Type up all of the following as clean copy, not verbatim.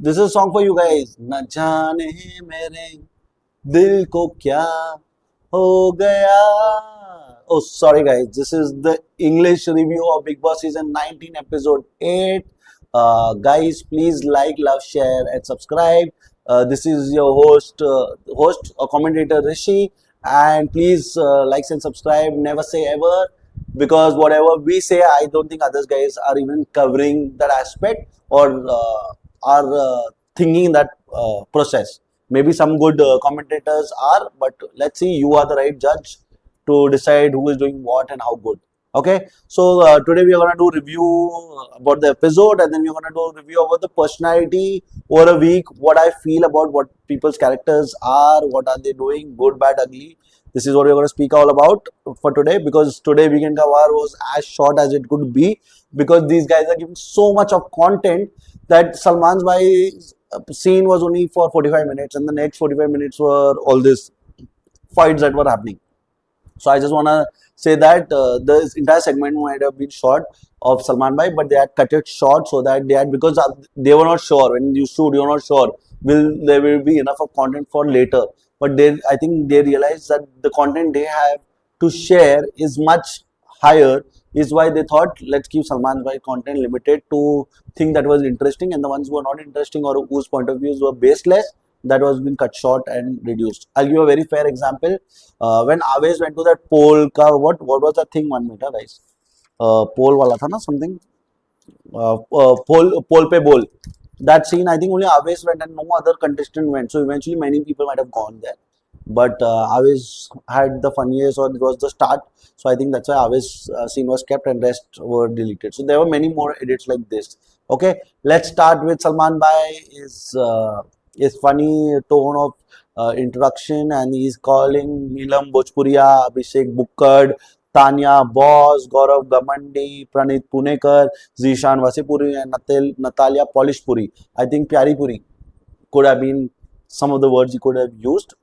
This is a song for you guys. न जाने मेरे दिल को क्या हो गया. Oh, sorry guys. This is the English review of Bigg Boss season 19, episode 8. Guys, please like, love, share, and subscribe. This is your host, commentator Rishi, and please like and subscribe. Never say ever, because whatever we say, I don't think others guys are even covering that aspect or are thinking that process. Maybe some good commentators are, but let's see. You are the right judge to decide who is doing what and how good. Okay, so today we are gonna do review about the episode, and then we're gonna do review about the personality over a week. What I feel about what people's characters are, what are they doing, good, bad, ugly. This is what we're going to speak all about for today, because today Weekend Ka War was as short as it could be, because these guys are giving so much of content that Salman's scene was only for 45 minutes, and the next 45 minutes were all these fights that were happening. So I just want to say that this entire segment might have been short of Salman Bhai, but they had cut it short so that they had, because they were not sure when you shoot, you're not sure there will be enough of content for later. But I think they realized that the content they have to share is much higher. Is why they thought, let's keep Salman Bhai content limited to things that was interesting, and the ones who were not interesting or whose point of views were baseless, that was been cut short and reduced. I'll give a very fair example. When Aves went to that poll, what was that thing? 1 minute, guys. Poll wala tha na something. Poll pe bol. That scene, I think only Aves went and no other contestant went. So eventually, many people might have gone there. But Aves had the funniest, or it was the start. So I think that's why Aves scene was kept and rest were deleted. So there were many more edits like this. Okay, let's start with Salman Bhai. Is funny tone of introduction, and he's calling Neelam Bhojpuria, Abhishek Bukkad, Tanya Boss, Gaurav Gamandi, Pranit Punekar, Zishan Vasipuri, and Natalia Polishpuri. I think Pyaripuri could have been some of the words he could have used.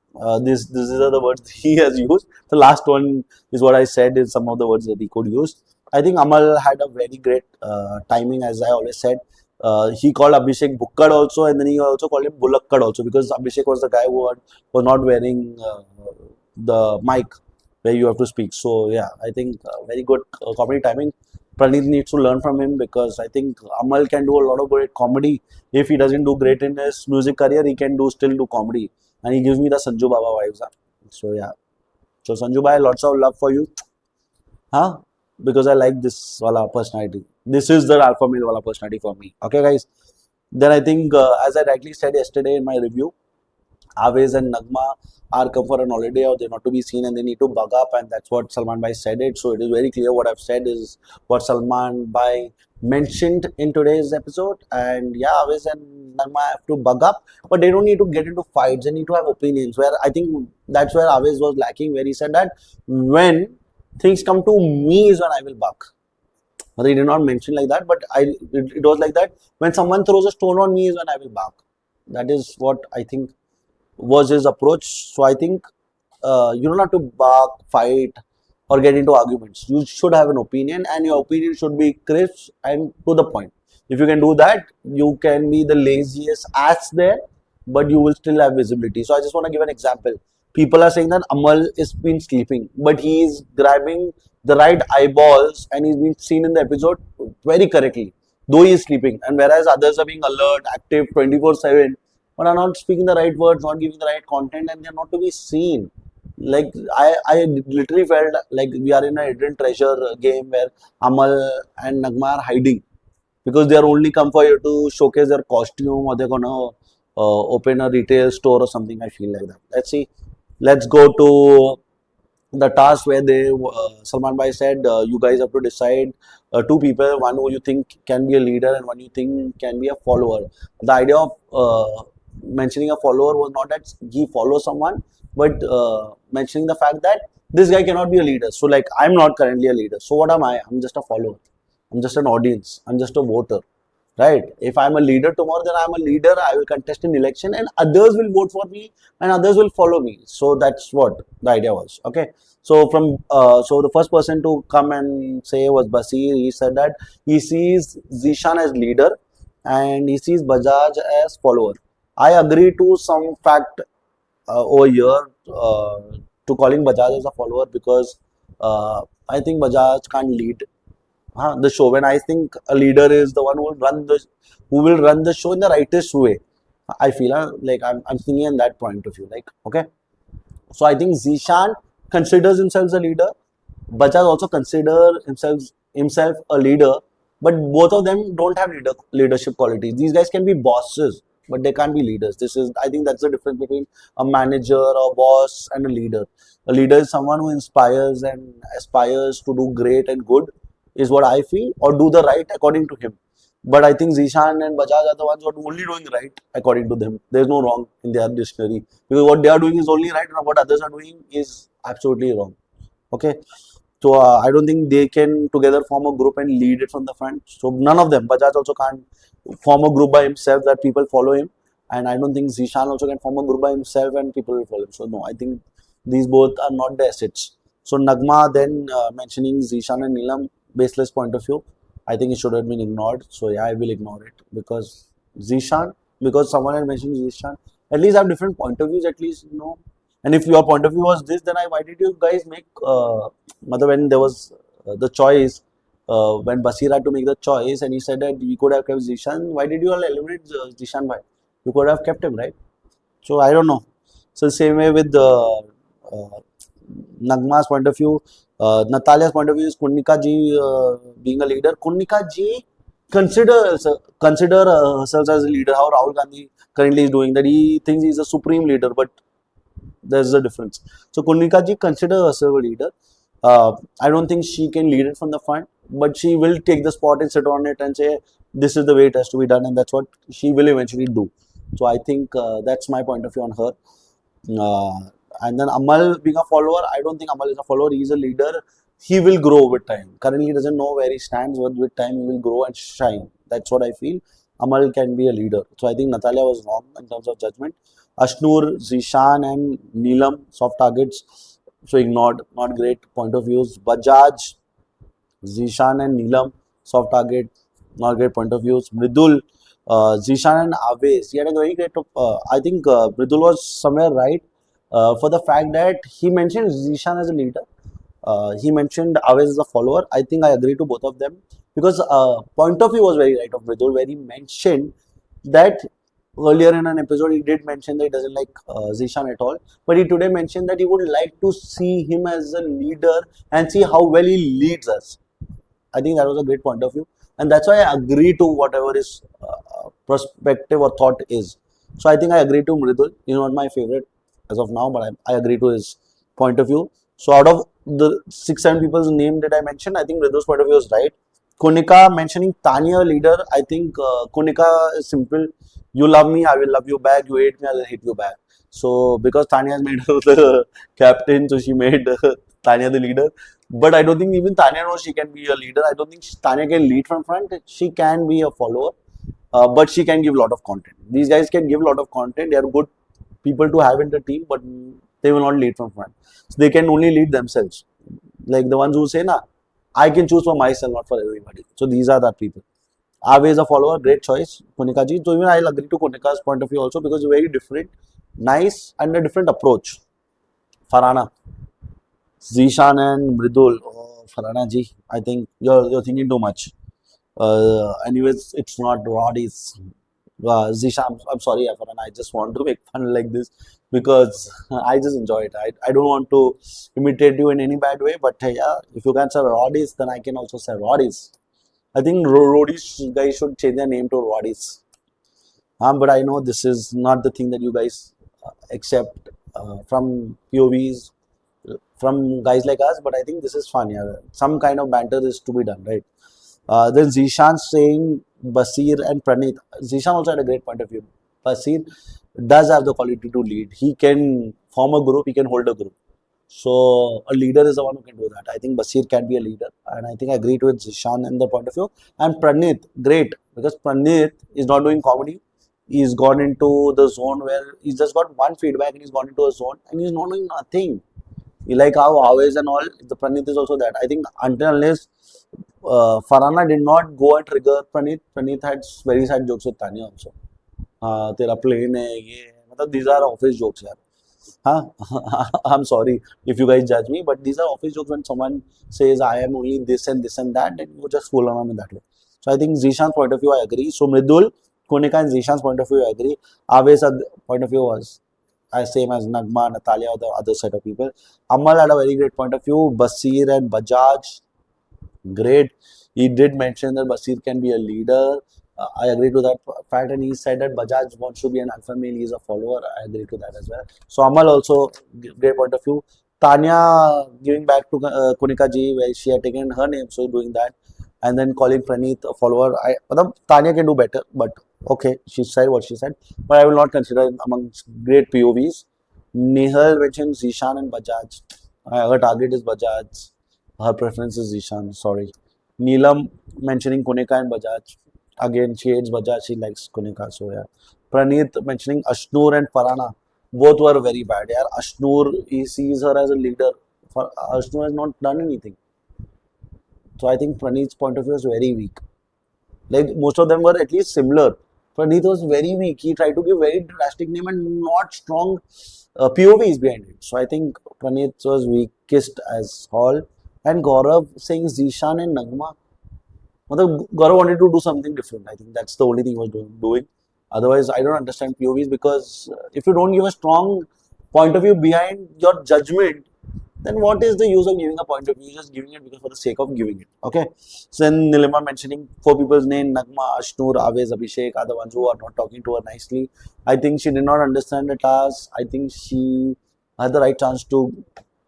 These are the words he has used. The last one is what I said is some of the words that he could use. I think Amal had a very great timing, as I always said. He called Abhishek Bukkad also, and then he also called him Bulakkad also, because Abhishek was the guy who was not wearing the mic where you have to speak. So yeah, I think very good comedy timing. Pranit needs to learn from him, because I think Amal can do a lot of great comedy. If he doesn't do great in his music career, he can still do comedy, and he gives me the Sanju Baba vibes. So yeah, so Sanju Bhai, lots of love for you, huh? Because I like this wala personality. This is the alpha male wala personality for me. Okay, guys. Then I think, as I rightly said yesterday in my review, Aves and Nagma are come for an holiday, or they're not to be seen, and they need to bug up, and that's what Salman Bhai said it. So it is very clear what I've said is what Salman Bhai mentioned in today's episode. And yeah, Aves and Nagma have to bug up, but they don't need to get into fights. They need to have opinions. Where I think that's where Aves was lacking, where he said that when things come to me is when I will buck. But he did not mention like that, but it was like that. When someone throws a stone on me is when I will bark. That is what I think was his approach. So I think you don't have to bark, fight, or get into arguments. You should have an opinion, and your opinion should be crisp and to the point. If you can do that, you can be the laziest ass there, but you will still have visibility. So I just want to give an example. People are saying that Amal is been sleeping, but he is grabbing the right eyeballs, and he's been seen in the episode very correctly, though he is sleeping. And whereas others are being alert, active 24/7, but are not speaking the right words, not giving the right content, and they're not to be seen. Like I literally felt like we are in a hidden treasure game where Amal and Nagma are hiding, because they are only come for you to showcase their costume, or they're gonna open a retail store or something. I feel like that. Let's see. Let's go to the task where Salman Bhai said, you guys have to decide two people, one who you think can be a leader and one you think can be a follower. The idea of mentioning a follower was not that he follows someone, but mentioning the fact that this guy cannot be a leader. So like, I'm not currently a leader. So what am I? I'm just a follower. I'm just an audience. I'm just a voter. Right? If I'm a leader tomorrow, then I'm a leader. I will contest an election, and others will vote for me, and others will follow me. So that's what the idea was. Okay. So so the first person to come and say was Basir. He said that he sees Zishan as leader, and he sees Bajaj as follower. I agree to some fact over here to calling Bajaj as a follower because I think Bajaj can't lead the show. When I think a leader is the one who will run the show in the rightest way. I feel like I'm thinking in that point of view. Like okay, so I think Zishan considers himself a leader. Bajaj also consider himself a leader, but both of them don't have leadership qualities. These guys can be bosses, but they can't be leaders. This is I think that's the difference between a manager, a boss, and a leader. A leader is someone who inspires and aspires to do great and good, is what I feel, or do the right according to him. But I think Zishan and Bajaj are the ones who are only doing right according to them. There's no wrong in their dictionary because what they are doing is only right, and what others are doing is absolutely wrong. Okay, so I don't think they can together form a group and lead it from the front. So none of them. Bajaj also can't form a group by himself that people follow him, and I don't think Zishan also can form a group by himself and people will follow him. So no, I think these both are not the assets. So Nagma then mentioning Zishan and Neelam baseless point of view, I think it should have been ignored. So yeah, I will ignore it because Zishan, because someone had mentioned Zishan, at least have different point of views. At least you know. And if your point of view was this, then why did you guys make when there was the choice, when Basir had to make the choice and he said that we could have kept Zishan, why did you all eliminate Zishan? Why? You could have kept him, right? So I don't know. So same way with Nagma's point of view, Natalia's point of view is Kunnika ji being a leader. Kunnika ji consider herself as a leader. How Rahul Gandhi currently is doing that. He thinks he's a supreme leader, but there's a difference. So Kunika ji considers herself a leader. I don't think she can lead it from the front, but she will take the spot and sit on it and say, this is the way it has to be done, and that's what she will eventually do. So I think that's my point of view on her. And then Amal being a follower, I don't think Amal is a follower. He is a leader. He will grow with time. Currently, he doesn't know where he stands, but with time, he will grow and shine. That's what I feel. Amal can be a leader. So I think Natalia was wrong in terms of judgment. Ashnur, Zishan, and Neelam, soft targets. So ignored, not great point of views. Bajaj, Zishan, and Neelam, soft target, not great point of views. Mridul, Zishan, and Aves. He had a very great. I think Mridul was somewhere right for the fact that he mentioned Zishan as a leader. He mentioned Aves as a follower. I think I agree to both of them because point of view was very right of Mridul, where he mentioned that earlier in an episode he did mention that he doesn't like Zishan at all, but he today mentioned that he would like to see him as a leader and see how well he leads us. I think that was a great point of view, and that's why I agree to whatever his perspective or thought is. So I think I agree to Mridul. He's not my favorite as of now, but I agree to his point of view. So out of the 6-7 people's name that I mentioned, I think Mridul's point of view is right. Kunika mentioning Tanya leader, I think Kunika is simple. You love me, I will love you back. You hate me, I will hate you back. So because Tanya has made her the captain, so she made Tanya the leader. But I don't think even Tanya knows she can be a leader. I don't think Tanya can lead from front. She can be a follower, but she can give a lot of content. These guys can give a lot of content. They are good people to have in the team, but they will not lead from front. So they can only lead themselves. Like the ones who say, "Na, I can choose for myself, not for everybody." So these are the people. Aave is a follower, great choice, Konika ji. So even I'll agree to Konika's point of view also because it's very different, nice, and a different approach. Farhana, Zishan and Mridul. Oh, Farhana ji, I think you're thinking too much. Anyways, it's not Roddy's. Zishan, I'm sorry, Farhana. I just want to make fun like this because I just enjoy it. I don't want to imitate you in any bad way, but yeah, if you can say Roddy's, then I can also say Roddy's. I think Roadies guys should change their name to Roddies. But I know this is not the thing that you guys accept from POVs, from guys like us, but I think this is fun. Yeah. Some kind of banter is to be done, right? Then Zishan saying Basir and Pranit. Zishan also had a great point of view. Basir does have the quality to lead. He can form a group, he can hold a group. So a leader is the one who can do that. I think Basir can be a leader, and I think I agree with Zishan in the point of view. And Pranit, great, because Pranit is not doing comedy. He's gone into the zone where he's just got one feedback and he's gone into a zone and he's not doing nothing. Like how Always and all, the Pranit is also that. I think until unless Farhana did not go and trigger Pranit, Pranit had very sad jokes with Tanya also. हाँ तेरा plane है ये है मतलब these are office jokes यार हाँ I'm sorry if you guys judge me but these are office jokes when someone says I am only this and that then you just fool around in that way. So I think Zishan's point of view I agree. So Mridul, Konika and Zishan's point of view I agree. Ave's point of view was as same as Nagma, Natalia or the other set of people. Amal had a very great point of view. Basir and Bajaj, great. He did mention that Basir can be a leader. I agree to that fact, and he said that Bajaj wants to be an alpha male. He's a follower. I agree to that as well. So Amal also great point of view. Tanya giving back to Kunika ji where she had taken her name, so doing that, and then calling Praneeth a follower. Tanya can do better, but okay, she said what she said. But I will not consider him amongst great POVs. Nehal mentioned Zishan and Bajaj. Her target is Bajaj. Her preference is Zishan. Sorry. Neelam mentioning Kunika and Bajaj. Again, she hates Bajaj. She likes Kunika. So yeah. Praneeth mentioning Ashnoor and Farhana. Both were very bad. Yeah. Ashnoor, he sees her as a leader. Ashnoor has not done anything. So I think Praneeth's point of view is very weak. Like most of them were at least similar. Praneeth was very weak. He tried to give very drastic name and not strong POVs behind it. So I think Praneeth was weakest as all. And Gaurav saying Zishan and Nagma. Gaurav wanted to do something different. I think that's the only thing he was doing. Otherwise, I don't understand POVs because if you don't give a strong point of view behind your judgment, then what is the use of giving a point of view? You're just giving it because for the sake of giving it. Okay. So then Nilima mentioning four people's name, Nagma, Ashnur, Avez, Abhishek are the ones who are not talking to her nicely. I think she did not understand the task. I think she had the right chance to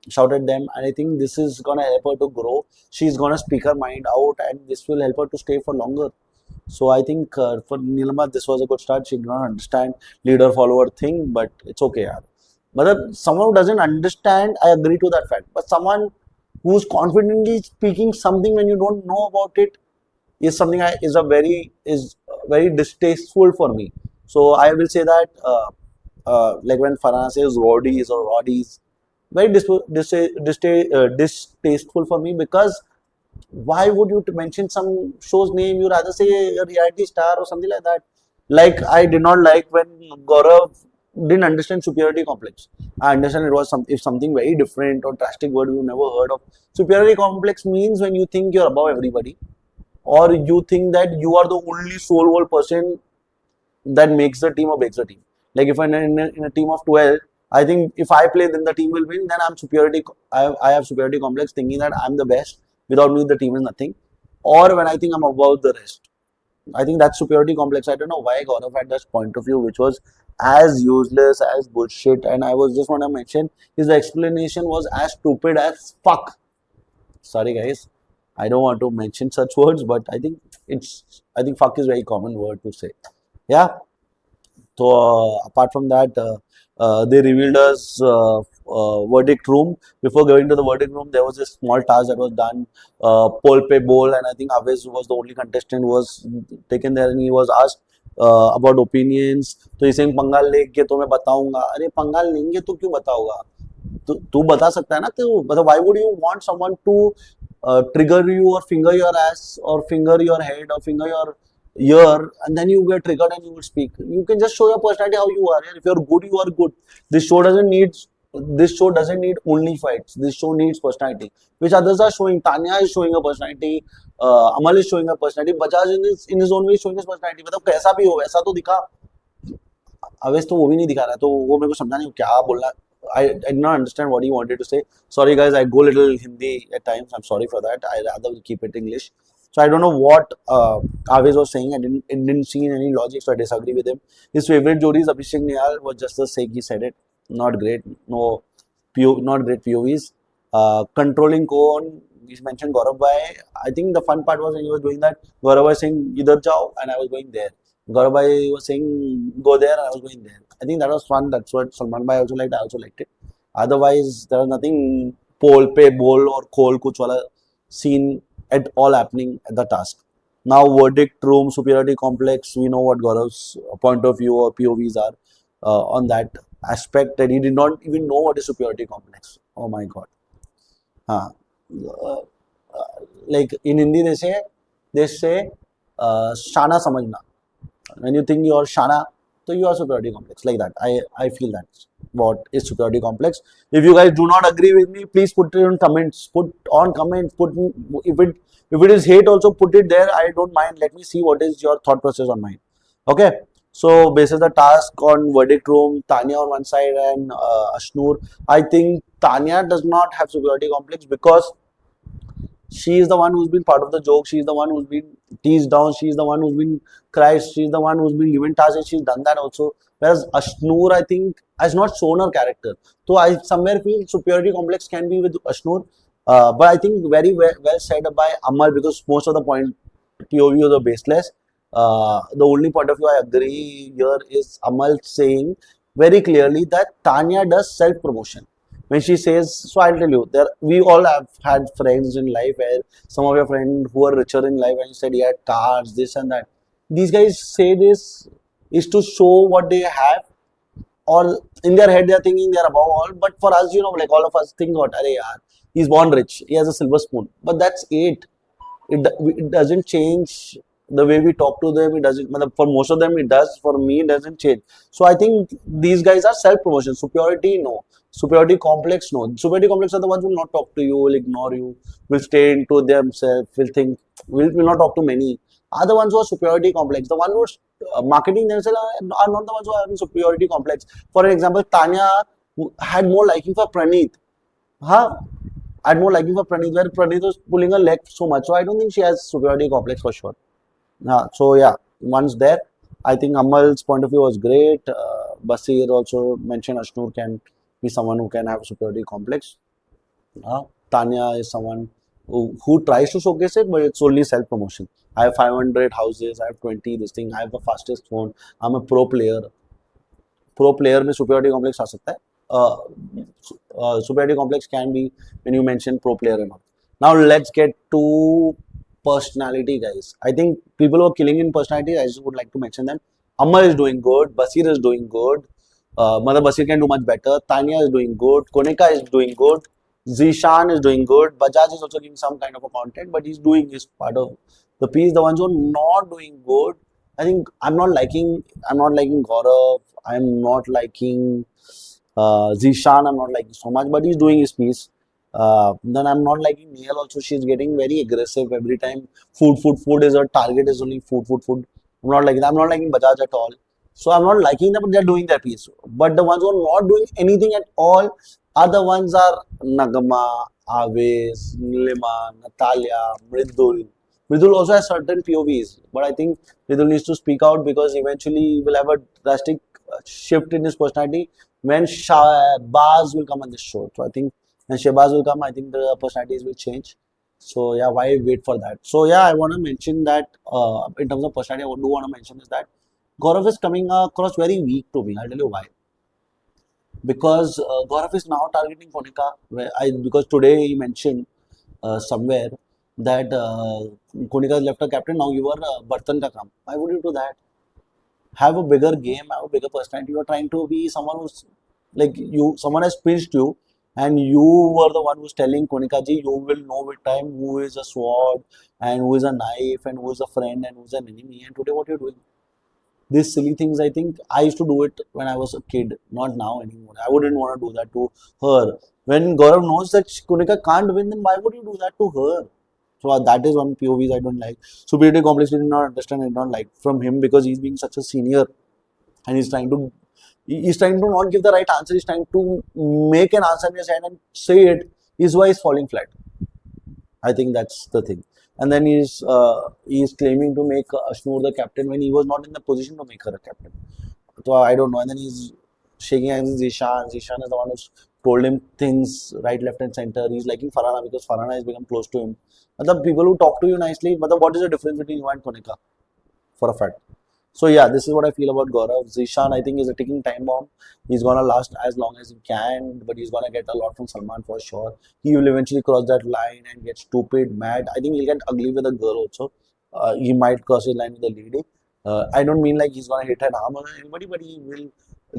shout at them. And I think this is gonna help her to grow. She's gonna speak her mind out and this will help her to stay for longer. So I think for Nilima, this was a good start. She did not understand leader follower thing, but it's okay. Yaar. But someone who doesn't understand, I agree to that fact. But someone who's confidently speaking something when you don't know about it is something is very distasteful for me. So I will say that like when Farhana says Roddies or Roddies, very distasteful for me because why would you mention some show's name? You rather say a reality star or something like that. Like I did not like when Gaurav didn't understand superiority complex. I understand it was if something very different or drastic word you never heard of. Superiority complex means when you think you're above everybody, or you think that you are the only sole world person that makes the team or breaks the team. Like if I'm in a team of 12, I think if I play, then the team will win. Then I'm superiority. I have superiority complex, thinking that I'm the best. Without me, the team is nothing. Or when I think I'm above the rest, I think that's superiority complex. I don't know why Gaurav had that point of view, which was as useless as bullshit. And I was just want to mention his explanation was as stupid as fuck. Sorry, guys. I don't want to mention such words, but I think fuck is a very common word to say. Yeah. So apart from that, they revealed us verdict room. Before going to the verdict room, there was a small task that was done, poll pay bowl, and I think Aves was the only contestant who was taken there, and he was asked about opinions. तो इसे पंगाल लेके तो मैं बताऊंगा. अरे पंगाल लेंगे तो क्यों बताओगा? तू बता सकता है ना तो मतलब why would you want someone to trigger you or finger your ass or finger your head or finger your ear and then you get triggered and you will speak. You can just show your personality how you are. If you're good, you are good. This show doesn't need only fights. This show needs personality, which others are showing. Tanya is showing a personality. Amal is showing a personality. Bajaj in his own way is showing his personality. मतलब कैसा भी हो वैसा तो दिखा. अवेश तो वो भी नहीं दिखा रहा तो वो मेरे को समझा नहीं क्या बोल रहा. I did not understand what he wanted to say. Sorry guys, I go little Hindi at times. I'm sorry for that. I rather keep it English. So I don't know what Aves was saying. It didn't see any logic, so I disagree with him. His favorite Jodi is Abhishek Nihal was just the sake he said it. Not great. No, not great POVs. Controlling Cone, he mentioned Gaurav Bhai. I think the fun part was when he was doing that. Gaurav was saying, Idhar jao, and I was going there. Gaurav Bhai was saying, go there, and I was going there. I think that was fun. That's what Salman Bhai also liked. I also liked it. Otherwise, there was nothing pole, pay, bowl, or coal, kuch wala scene at all happening at the task. Now, verdict room, superiority complex, we know what Gaurav's point of view or POVs are on that. aspect that he did not even know what is superiority complex. Oh my God. Uh, uh, like in Hindi they say shana samajna. When you think you're shana, so you are superiority complex like that. I feel that's what is superiority complex. If you guys do not agree with me, please put it in comments. Put on comments. If it is hate, also put it there. I don't mind. Let me see what is your thought process on mine. Okay. So basis the task on verdict room, Tanya on one side and Ashnur. I think Tanya does not have superiority complex because she is the one who's been part of the joke. She's the one who's been teased down. She's the one who's been cried. She's the one who's been given tasks and she's done that also. Whereas Ashnur, I think, has not shown her character. So I somewhere feel superiority complex can be with Ashnur. But I think very well said by Amal because most of the point POV are baseless. The only point of view I agree here is Amal saying very clearly that Tanya does self promotion when she says, so I'll tell you, there we all have had friends in life where some of your friends who are richer in life and you said he had cars, this and that. These guys say this is to show what they have, or in their head they are thinking they are above all. But for us, like all of us think what, Arey yaar, he's born rich, he has a silver spoon. But that's it. It doesn't change the way we talk to them. It doesn't, for most of them it does. For me, it doesn't change. So I think these guys are self promotion. Superiority, no. Superiority complex, no. Superiority complex are the ones who will not talk to you, will ignore you, will stay into themselves, will think, will not talk to many. Are the ones who are superiority complex. The ones who are marketing themselves are not the ones who are having superiority complex. For example, Tanya had more liking for Praneeth. Huh? I had more liking for Praneeth, where Praneeth was pulling her leg so much. So I don't think she has superiority complex for sure. So yeah, once there, I think Amal's point of view was great. Basir also mentioned Ashnur can be someone who can have a superiority complex. Tanya is someone who tries to showcase it, but it's only self promotion. I have 500 houses, I have 20 this thing, I have the fastest phone, I'm a pro player. Pro player में superiority complex आ सकता है superiority complex can be when you mention pro player and all now let's get to personality guys. I think people who are killing in personality, I just would like to mention them. Amma is doing good, Basir is doing good, Mother Basir can do much better, Tanya is doing good, Konika is doing good, Zishan is doing good, Bajaj is also giving some kind of a content, but he's doing his part of the piece. The ones who are not doing good, I think I'm not liking Gaurav, I'm not liking Zishan, I'm not liking so much, but he's doing his piece. Then I'm not liking Neil also. She's getting very aggressive every time. Food is her target is only food. I'm not liking Bajaj at all. So I'm not liking them, but they're doing their piece. But the ones who are not doing anything at all are the ones are Nagama, Aves, Nilima, Natalia, Mridul. Mridul also has certain POVs, but I think Mridul needs to speak out because eventually he will have a drastic shift in his personality when Shahbaz will come on this show. So I think when Shahbaz will come, I think the personalities will change. So yeah, why wait for that? So yeah, I want to mention that in terms of personality, I do want to mention is that Gaurav is coming across very weak to me. I'll tell you why. Because Gaurav is now targeting Konika. Because today he mentioned somewhere that Konika has left her captain. Now you are Bartan ka kam. Why would you do that? Have a bigger game, have a bigger personality. You are trying to be someone who's like you, someone has pinched you, and you were the one who's telling Konika ji, you will know with time who is a sword and who is a knife and who is a friend and who is an enemy. And today, what you're doing? These silly things, I think I used to do it when I was a kid, not now anymore. I wouldn't want to do that to her. When Gaurav knows that Konika can't win, then why would you do that to her? So that is one POVs I don't like. Superiority complex I did not understand, I did not like from him because he's being such a senior and he's trying to not give the right answer. He's trying to make an answer in his head and say it. Is why he's falling flat. I think that's the thing. And then he's claiming to make Ashnur the captain when he was not in the position to make her a captain. So I don't know. And then he's shaking hands with Zishan. Zishan is the one who's told him things right, left, and center. He's liking Farhana because Farhana has become close to him. But the people who talk to you nicely, but what is the difference between you and Konika? For a fact. So yeah, this is what I feel about Gaurav. Zishan, I think, is a ticking time bomb. He's gonna last as long as he can, but he's gonna get a lot from Salman for sure. He will eventually cross that line and get stupid, mad. I think he'll get ugly with a girl also. He might cross his line with a lady. I don't mean like he's gonna hit and harm on anybody, but he will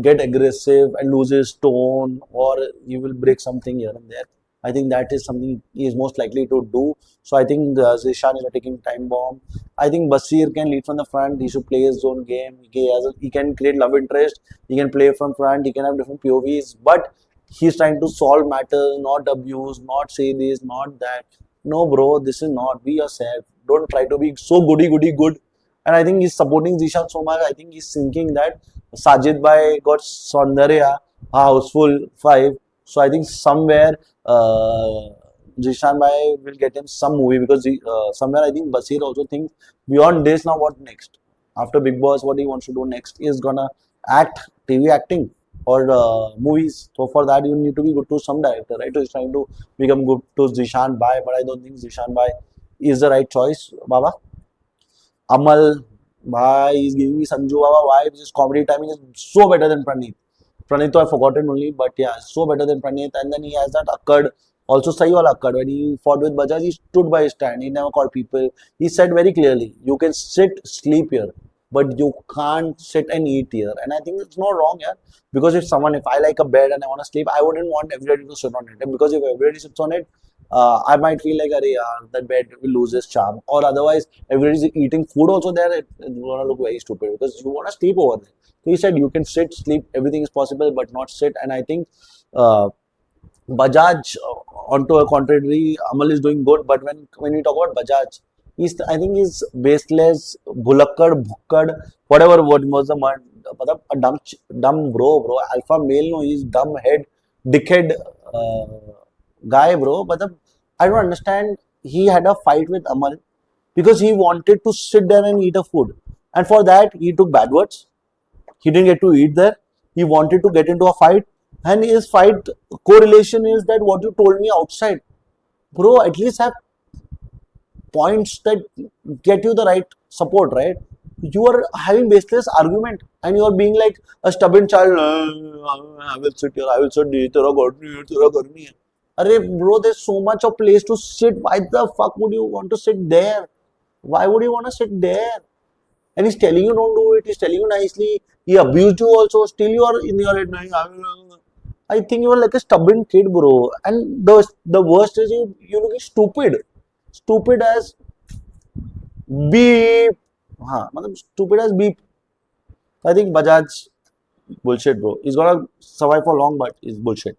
get aggressive and lose his tone, or he will break something here and there. I think that is something he is most likely to do. So I think Zishan is a ticking time bomb. I think Basir can lead from the front. He should play his own game. He can create love interest. He can play from front. He can have different POVs. But he's trying to solve matters, not abuse, not say this, not that. No, bro, this is not. Be yourself. Don't try to be so goody good. And I think he's supporting Zishan so much. I think he's thinking that Sajid Bhai got Saundarya, a houseful 5. So I think somewhere Zishan Bhai will get him some movie because somewhere I think Basir also thinks beyond this now what next? After Bigg Boss, what he wants to do next is gonna act, TV acting or movies. So for that you need to be good to some director, right? So he's trying to become good to Zishan Bhai, but I don't think Zishan Bhai is the right choice, Baba. Amal, bhai, he's giving me Sanju Baba vibes. His comedy timing is so better than Praneeth. Praneeth, I've forgotten only, but yeah, so better than Praneeth. And then he has that Akkad, also Sahi wala Akkad. When he fought with Bajaj, he stood by his stand. He never called people. He said very clearly, you can sit, sleep here, but you can't sit and eat here. And I think it's not wrong, yeah. Because if I like a bed and I want to sleep, I wouldn't want everybody to sit on it. Because if everybody sits on it, I might feel like, Arey, yaar, that bed will lose its charm. Or otherwise, everybody's eating food also there, it's going to look very stupid because you want to sleep over there. So he said, you can sit, sleep, everything is possible, but not sit. And I think uh, Bajaj, onto a contrary, Amal is doing good. But when we talk about Bajaj, I think he's baseless, bhulakkad, bhukkad, whatever word was the word. A dumb bro. Alpha male, no, he's dumb head, dickhead guy, bro. But I don't understand. He had a fight with Amal because he wanted to sit there and eat a food, and for that he took bad words. He didn't get to eat there. He wanted to get into a fight, and his fight correlation is that what you told me outside, bro. At least have points that get you the right support, right? You are having baseless argument, and you are being like a stubborn child. I will sit here. I will sit here. तेरा घर नहीं है, तेरा घर नहीं है. Arey, bro, there's so much of place to sit. Why the fuck would you want to sit there? Why would you want to sit there? And he's telling you don't do it. He's telling you nicely. He abused you also. Still, you are in your head. I think you are like a stubborn kid, bro. And the worst is you looking stupid. Stupid as beep. हाँ मतलब stupid as beep. I think Bajaj bullshit, bro. He's gonna survive for long, but it's bullshit.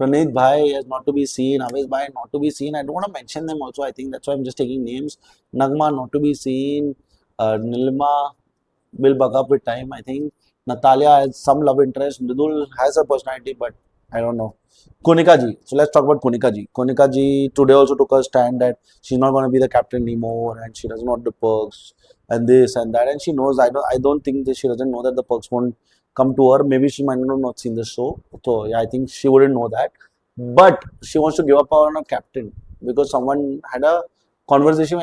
Praneeth Bhai is not to be seen. Aves Bhai not to be seen. I don't want to mention them also. I think that's why I'm just taking names. Nagma not to be seen. Nilma will bug up with time. I think Natalia has some love interest. Mridul has a personality, but I don't know. Konika ji. So let's talk about Konika ji. Konika ji today also took a stand that she's not going to be the captain anymore, and she doesn't want the perks and this and that. And she knows. I don't think that she doesn't know that the perks won't come to her. Maybe she might not seen the show. So yeah, I think she wouldn't know that. But she wants to give up on a captain because someone had a conversation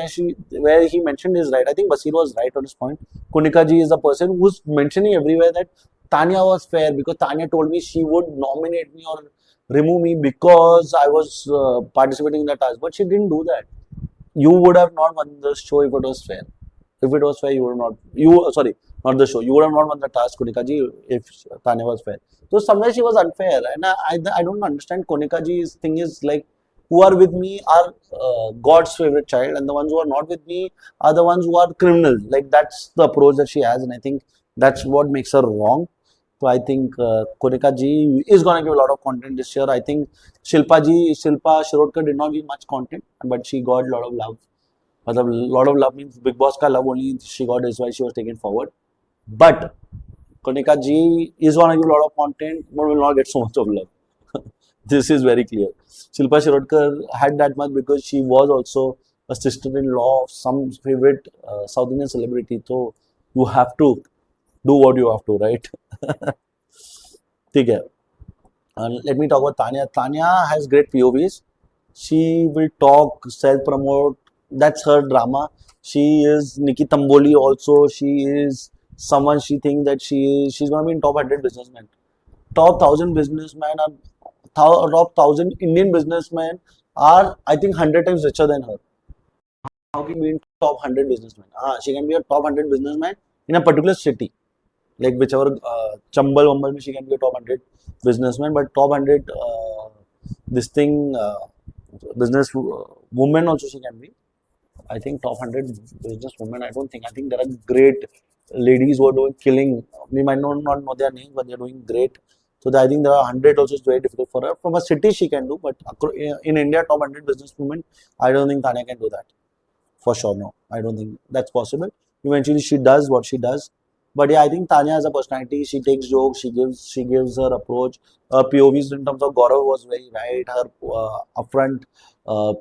where he mentioned is right. I think Basir was right on this point. Kunika ji is the person who's mentioning everywhere that Tanya was fair because Tanya told me she would nominate me or remove me because I was participating in the task, but she didn't do that. You would have not won the show if it was fair. If it was fair, you would not. Sorry, not the show. You would have not won the task, Konika ji, if Tanya was fair. So somewhere she was unfair, and I don't understand. Konika ji's thing is like, who are with me are God's favorite child, and the ones who are not with me are the ones who are criminals. Like that's the approach that she has, and I think that's what makes her wrong. So I think Konika ji is going to give a lot of content this year. I think Shilpa Shirodkar did not give much content, but she got a lot of love. मतलब a lot of love means Bigg Boss का love only she got is why she was taken forward. But Konika ji is going to give a lot of content, but will not get so much of love. This is very clear. Shilpa Shirodkar had that much because she was also a sister-in-law of some favorite South Indian celebrity. So you have to do what you have to, right? ठीक है. Let me talk about Tanya. Tanya has great POVs. She will talk, self-promote. That's her drama. She is Nikki Tamboli also. She is someone she thinks that she's going to be in top 100 businessmen. Top 1000 businessmen are top 1000 Indian businessmen are I think 100 times richer than her. How can be in top 100 businessmen? She can be a top 100 businessman in a particular city. like whichever chambal wambal mein she can be a top 100 businessman, but top 100 this thing business woman also she can be. I think top 100 business women, I don't think. I think there are great ladies who are doing killing. We might not know their names, but they're doing great. So I think there are 100 also is very difficult for her. From a city she can do, but in India, top 100 business women, I don't think Tanya can do that. For sure, no. I don't think that's possible. Eventually, she does what she does. But yeah, I think Tanya has a personality. She takes jokes. She gives her approach. Her POVs in terms of Gaurav was very right. Her upfront uh,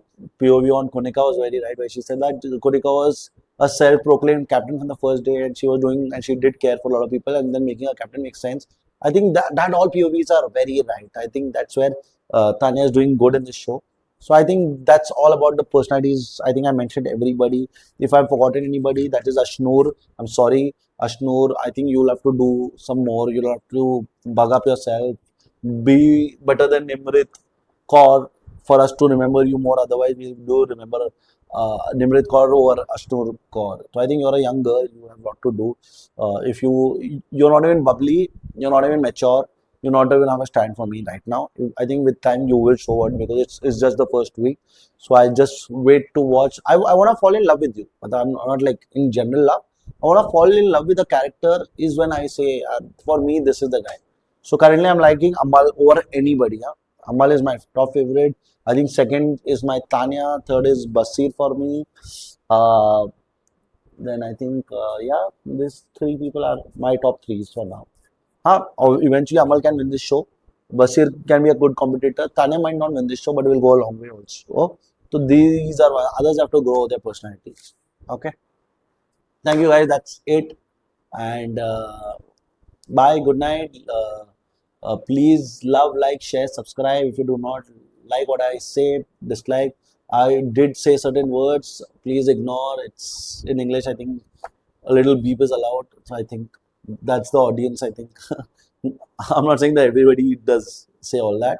POV on Konika was very right. Where she said that Konika was a self-proclaimed captain from the first day, and she was doing and she did care for a lot of people, and then making a captain makes sense. I think that all POVs are very right. I think that's where Tanya is doing good in this show. So I think that's all about the personalities. I think I mentioned everybody. If I've forgotten anybody, that is Ashnur. I'm sorry, Ashnur. I think you'll have to do some more. You'll have to bug up yourself. Be better than Nimrit Kaur for us to remember you more. Otherwise, we do remember Nimrit Kaur over Ashnur Kaur. So I think you're a young girl. You have a lot to do. If you're not even bubbly, you're not even mature, you not even have a stand for me right now. I think with time you will show it because it's just the first week. So I just wait to watch. I want to fall in love with you, but I'm not like in general love. I want to fall in love with the character is when I say, for me, this is the guy. So currently I'm liking Amal over anybody. Huh? Amal is my top favorite. I think second is my Tanya. Third is Basir for me. Uh, then I think, yeah, these three people are my top threes for now. Or eventually Amal can win this show. Basir can be a good competitor. Tanya might not win this show, but will go a long way also. So these are others have to grow their personalities. Okay. Thank you guys. That's it. And bye. Good night. Please love, like, share, subscribe. If you do not like what I say, dislike. I did say certain words. Please ignore. It's in English. I think a little beep is allowed. So I think that's the audience. I think I'm not saying that everybody does say all that.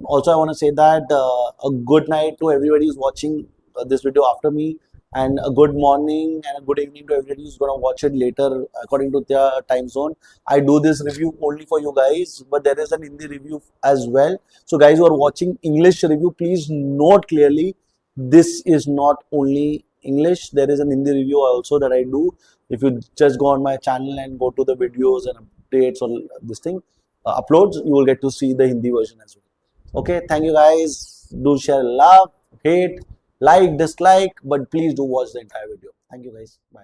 Also, I want to say that a good night to everybody who's watching this video after me, and a good morning and a good evening to everybody who's going to watch it later according to their time zone. I do this review only for you guys, but there is an Hindi review as well. So, guys who are watching English review, please note clearly this is not only English, there is an Hindi review also that I do. If you just go on my channel and go to the videos and updates or this thing, uploads, you will get to see the Hindi version as well. Okay, thank you guys. Do share love, hate, like, dislike, but please do watch the entire video. Thank you guys. Bye.